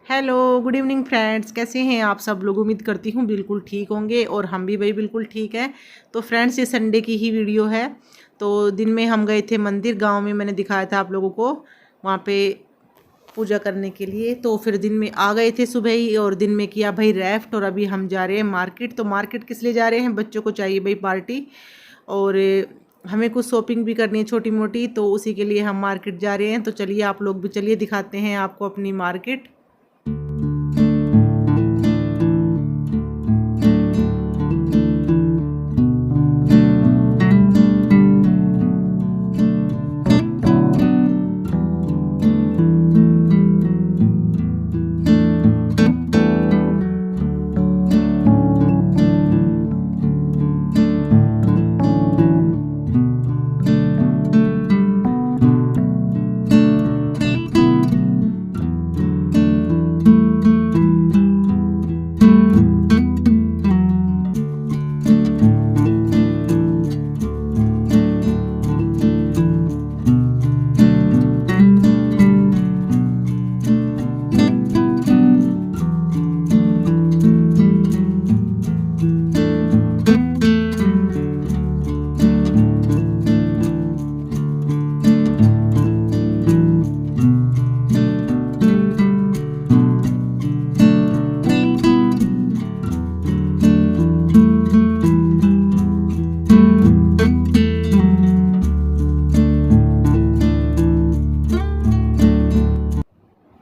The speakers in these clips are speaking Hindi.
हेलो गुड इवनिंग फ्रेंड्स, कैसे हैं आप सब लोग। उम्मीद करती हूँ बिल्कुल ठीक होंगे और हम भी भाई बिल्कुल ठीक है। तो फ्रेंड्स, ये संडे की ही वीडियो है। तो दिन में हम गए थे मंदिर, गांव में मैंने दिखाया था आप लोगों को, वहाँ पे पूजा करने के लिए। तो फिर दिन में आ गए थे सुबह ही, और दिन में किया भाई रेस्ट। और अभी हम जा रहे हैं मार्केट। तो मार्केट किस लिए जा रहे हैं, बच्चों को चाहिए भाई पार्टी, और हमें कुछ शॉपिंग भी करनी है छोटी मोटी, तो उसी के लिए हम मार्केट जा रहे हैं। तो चलिए आप लोग भी चलिए, दिखाते हैं आपको अपनी मार्केट।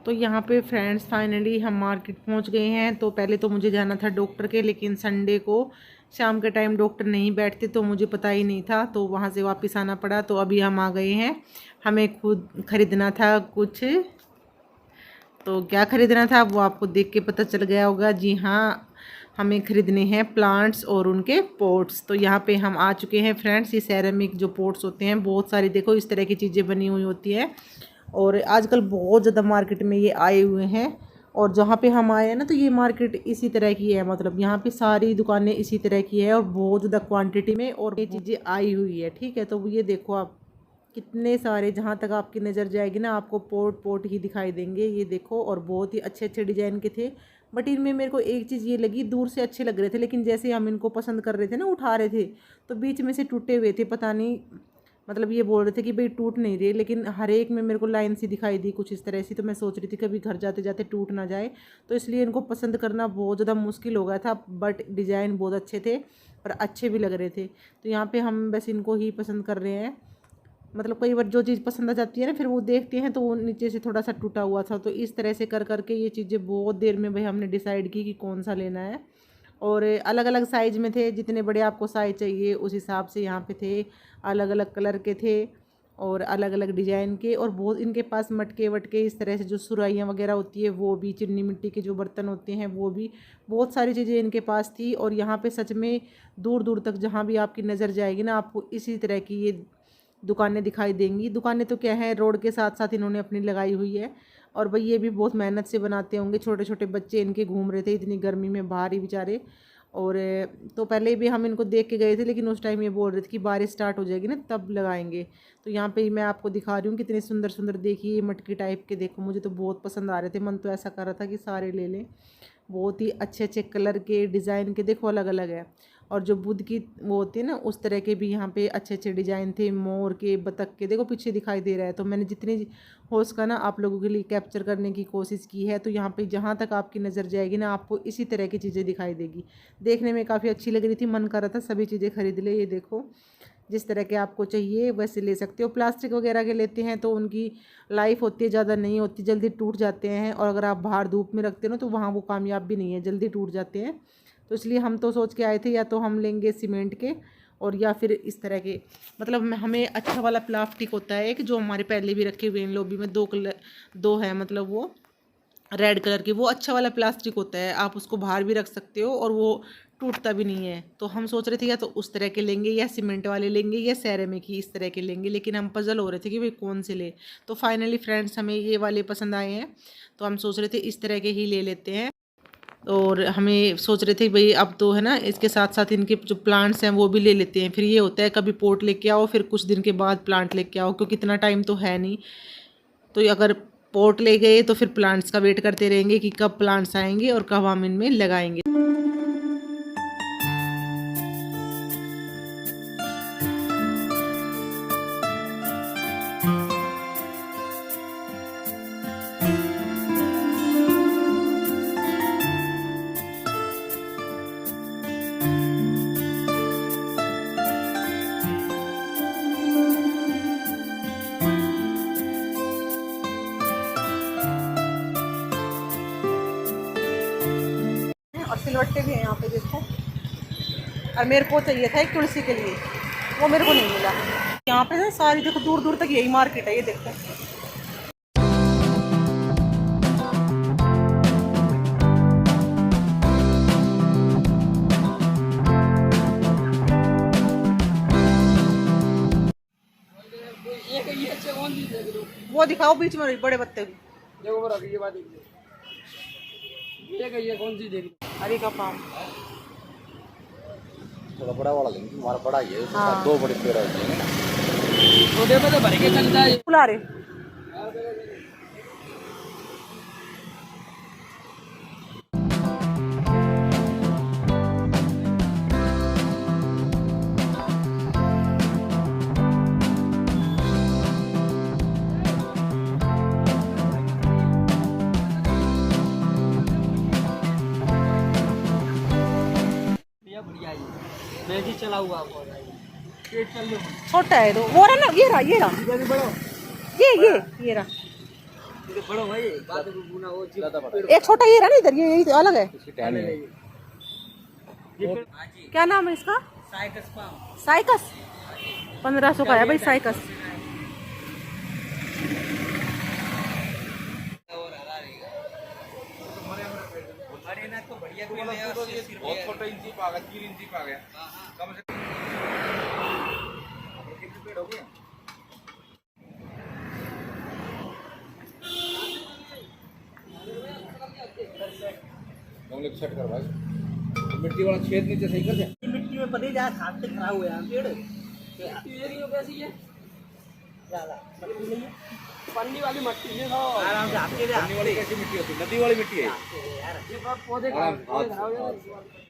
तो यहाँ पे फ्रेंड्स फाइनली हम मार्केट पहुँच गए हैं। तो पहले तो मुझे जाना था डॉक्टर के, लेकिन संडे को शाम के टाइम डॉक्टर नहीं बैठते, तो मुझे पता ही नहीं था, तो वहाँ से वापस आना पड़ा। तो अभी हम आ गए हैं। हमें खुद खरीदना था कुछ। तो क्या खरीदना था वो आपको देख के पता चल गया होगा। जी हाँ, हमें खरीदने हैं प्लांट्स और उनके पोट्स। तो यहाँ पे हम आ चुके हैं फ्रेंड्स। ये सेरेमिक जो पोट्स होते हैं, बहुत सारी देखो इस तरह की चीज़ें बनी हुई होती हैं, और आजकल बहुत ज़्यादा मार्केट में ये आए हुए हैं। और जहाँ पे हम आए हैं ना, तो ये मार्केट इसी तरह की है, मतलब यहाँ पे सारी दुकानें इसी तरह की है, और बहुत ज़्यादा क्वांटिटी में और ये चीज़ें आई हुई है। ठीक है, तो ये देखो आप, कितने सारे, जहाँ तक आपकी नज़र जाएगी ना, आपको पोट पोट ही दिखाई देंगे। ये देखो, और बहुत ही अच्छे अच्छे डिज़ाइन के थे। बट इनमें मेरे को एक चीज़ ये लगी, दूर से अच्छे लग रहे थे, लेकिन जैसे हम इनको पसंद कर रहे थे ना, उठा रहे थे, तो बीच में से टूटे हुए थे। पता नहीं, मतलब ये बोल रहे थे कि भाई टूट नहीं रहे, लेकिन हर एक में मेरे को लाइन सी दिखाई दी कुछ इस तरह से। तो मैं सोच रही थी कभी घर जाते जाते टूट ना जाए, तो इसलिए इनको पसंद करना बहुत ज़्यादा मुश्किल हो गया था। बट डिज़ाइन बहुत अच्छे थे और अच्छे भी लग रहे थे। तो यहाँ पे हम बस इनको ही पसंद कर रहे हैं। मतलब कई बार जो चीज़ पसंद आ जाती है ना, फिर वो देखते हैं तो वो नीचे से थोड़ा सा टूटा हुआ था। तो इस तरह से कर करके ये चीज़ें बहुत देर में भाई हमने डिसाइड की कि कौन सा लेना है। और अलग अलग साइज़ में थे, जितने बड़े आपको साइज़ चाहिए उस हिसाब से यहाँ पे थे। अलग अलग कलर के थे और अलग अलग डिज़ाइन के, और बहुत इनके पास मटके वटके इस तरह से जो सुराइयाँ वगैरह होती है वो भी, चिन्नी मिट्टी के जो बर्तन होते हैं वो भी, बहुत सारी चीज़ें इनके पास थी। और यहाँ पे सच में दूर दूर तक जहाँ भी आपकी नज़र जाएगी ना, आपको इसी तरह की ये दुकानें दिखाई देंगी। दुकानें तो क्या है, रोड के साथ साथ इन्होंने अपनी लगाई हुई है। और भाई ये भी बहुत मेहनत से बनाते होंगे। छोटे छोटे बच्चे इनके घूम रहे थे इतनी गर्मी में बाहर ही बेचारे। और तो पहले भी हम इनको देख के गए थे, लेकिन उस टाइम ये बोल रहे थे कि बारिश स्टार्ट हो जाएगी ना तब लगाएंगे। तो यहाँ पे मैं आपको दिखा रही हूँ कितने सुंदर सुंदर, देखिए मटकी टाइप के। देखो मुझे तो बहुत पसंद आ रहे थे, मन तो ऐसा कर रहा था कि सारे ले लें। बहुत ही अच्छे अच्छे कलर के, डिज़ाइन के, देखो अलग अलग है। और जो बुद्ध की वो होती है ना, उस तरह के भी यहाँ पे अच्छे अच्छे डिज़ाइन थे। मोर के, बतख के, देखो पीछे दिखाई दे रहा है। तो मैंने जितनी हो सका ना आप लोगों के लिए कैप्चर करने की कोशिश की है। तो यहाँ पे जहाँ तक आपकी नज़र जाएगी ना, आपको इसी तरह की चीज़ें दिखाई देगी। देखने में काफ़ी अच्छी लग रही थी, मन कर रहा था सभी चीज़ें खरीद ले। ये देखो, जिस तरह के आपको चाहिए वैसे ले सकते हो। प्लास्टिक वगैरह के लेते हैं तो उनकी लाइफ होती है ज़्यादा नहीं होती, जल्दी टूट जाते हैं। और अगर आप बाहर धूप में रखते हो ना, तो वहाँ वो कामयाब भी नहीं है, जल्दी टूट जाते हैं। तो इसलिए हम तो सोच के आए थे, या तो हम लेंगे सीमेंट के, और या फिर इस तरह के, मतलब हमें अच्छा वाला प्लास्टिक होता है एक, जो हमारे पहले भी रखे हुए हैं लॉबी में, दो कलर, दो है मतलब वो रेड कलर की, वो अच्छा वाला प्लास्टिक होता है। आप उसको बाहर भी रख सकते हो और वो टूटता भी नहीं है। तो हम सोच रहे थे या तो उस तरह के लेंगे, या सीमेंट वाले लेंगे, या सेरेमिक की इस तरह के लेंगे, लेकिन हम पजल हो रहे थे कि भाई कौन से ले। तो फाइनली फ्रेंड्स हमें ये वाले पसंद आए हैं, तो हम सोच रहे थे इस तरह के ही ले लेते हैं। और हमें सोच रहे थे भाई अब तो है ना, इसके साथ साथ इनके जो प्लांट्स हैं वो भी ले लेते हैं। फिर ये होता है कभी पोट लेके आओ, फिर कुछ दिन के बाद प्लांट लेके आओ, क्योंकि इतना टाइम तो है नहीं। तो अगर पोट ले गए तो फिर प्लांट्स का वेट करते रहेंगे कि कब प्लांट्स आएंगे और कब हम इनमें लगाएंगे। और सिलवट्टे भी हैं यहाँ पे देखो। और मेरे को चाहिए था एक तुलसी के लिए, वो मेरे को नहीं मिला। यहाँ पे ना सारी देखो दूर दूर तक यही मार्केट है, ये देखो। वो दिखाओ बीच में बड़े पत्ते की। ये कौन सी देगी? हरी का पाम थोड़ा बड़ा वाला लेंगे, तुम्हारा बड़ा ही है। हाँ। 2 बड़े पेड़ होते ना, छोटे पे तो भर के चलता है। बुला रहे। मैं भी चला हुआ छोटा है तो वो रहा ना, ये रहा ये रहा बड़ो भाई बात को गुना वो एक छोटा ये रहा ना इधर, ये अलग है। इसकी टहनी है। क्या नाम है इसका? Cycas palm. साइकस 1500 का है भाई साइकस। तो बढ़िया बहुत छोटा इंची पा गया, 3 इंची पा गया कम से कितने पेड़ हो गए? गमले को सेट कर भाई, मिट्टी वाला छेद नीचे सही कर दे। मिट्टी में पड़े जा खाद से खराब हुआ है पेड़। ये कैसी है? ज्यादा मट्टी नहीं है, पन्नी वाली मट्टी है। आराम से आपके लिए पन्नी वाली कैसी मिट्टी होती है? नदी वाली मिट्टी है यार। ये पौधे खराब हो जाए।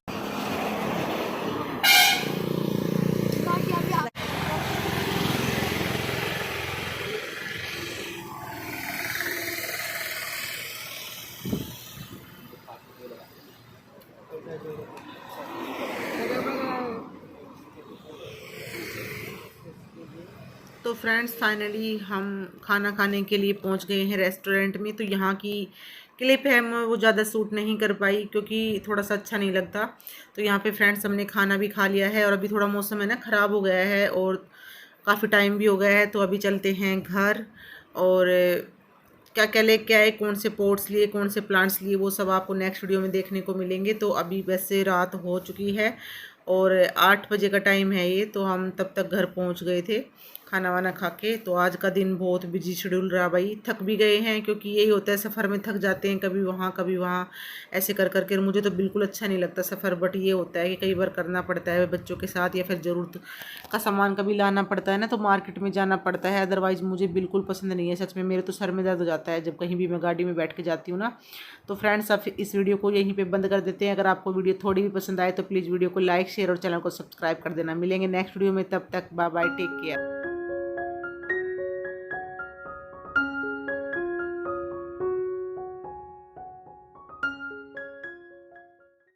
तो फ्रेंड्स फाइनली हम खाना खाने के लिए पहुंच गए हैं रेस्टोरेंट में। तो यहाँ की क्लिप है वो ज़्यादा सूट नहीं कर पाई क्योंकि थोड़ा सा अच्छा नहीं लगता। तो यहाँ पे फ्रेंड्स हमने खाना भी खा लिया है और अभी थोड़ा मौसम है ना ख़राब हो गया है और काफ़ी टाइम भी हो गया है। तो अभी चलते हैं घर और क्या क्या लेके आए, कौन से पोट्स लिए, कौन से प्लांट्स लिए, वो सब आपको नेक्स्ट वीडियो में देखने को मिलेंगे। तो अभी वैसे रात हो चुकी है और 8 बजे का टाइम है ये, तो हम तब तक घर पहुंच गए थे खाना वाना खा के। तो आज का दिन बहुत बिजी शेड्यूल रहा भाई, थक भी गए हैं क्योंकि यही होता है सफ़र में, थक जाते हैं कभी वहाँ ऐसे कर करके। मुझे तो बिल्कुल अच्छा नहीं लगता सफ़र, बट ये होता है कि कई बार करना पड़ता है बच्चों के साथ, या फिर ज़रूरत का सामान कभी लाना पड़ता है ना, तो मार्केट में जाना पड़ता है। अदरवाइज़ मुझे बिल्कुल पसंद नहीं है सच में, मेरे तो सर में दर्द हो जाता है जब कहीं भी मैं गाड़ी में बैठ के जाती हूँ ना। तो फ्रेंड्स अब इस वीडियो को यहीं पे बंद कर देते हैं। अगर आपको वीडियो थोड़ी भी पसंद आए तो प्लीज़ वीडियो को लाइक शेयर और चैनल को सब्सक्राइब कर देना। मिलेंगे नेक्स्ट वीडियो में, तब तक बाय बाय, टेक केयर।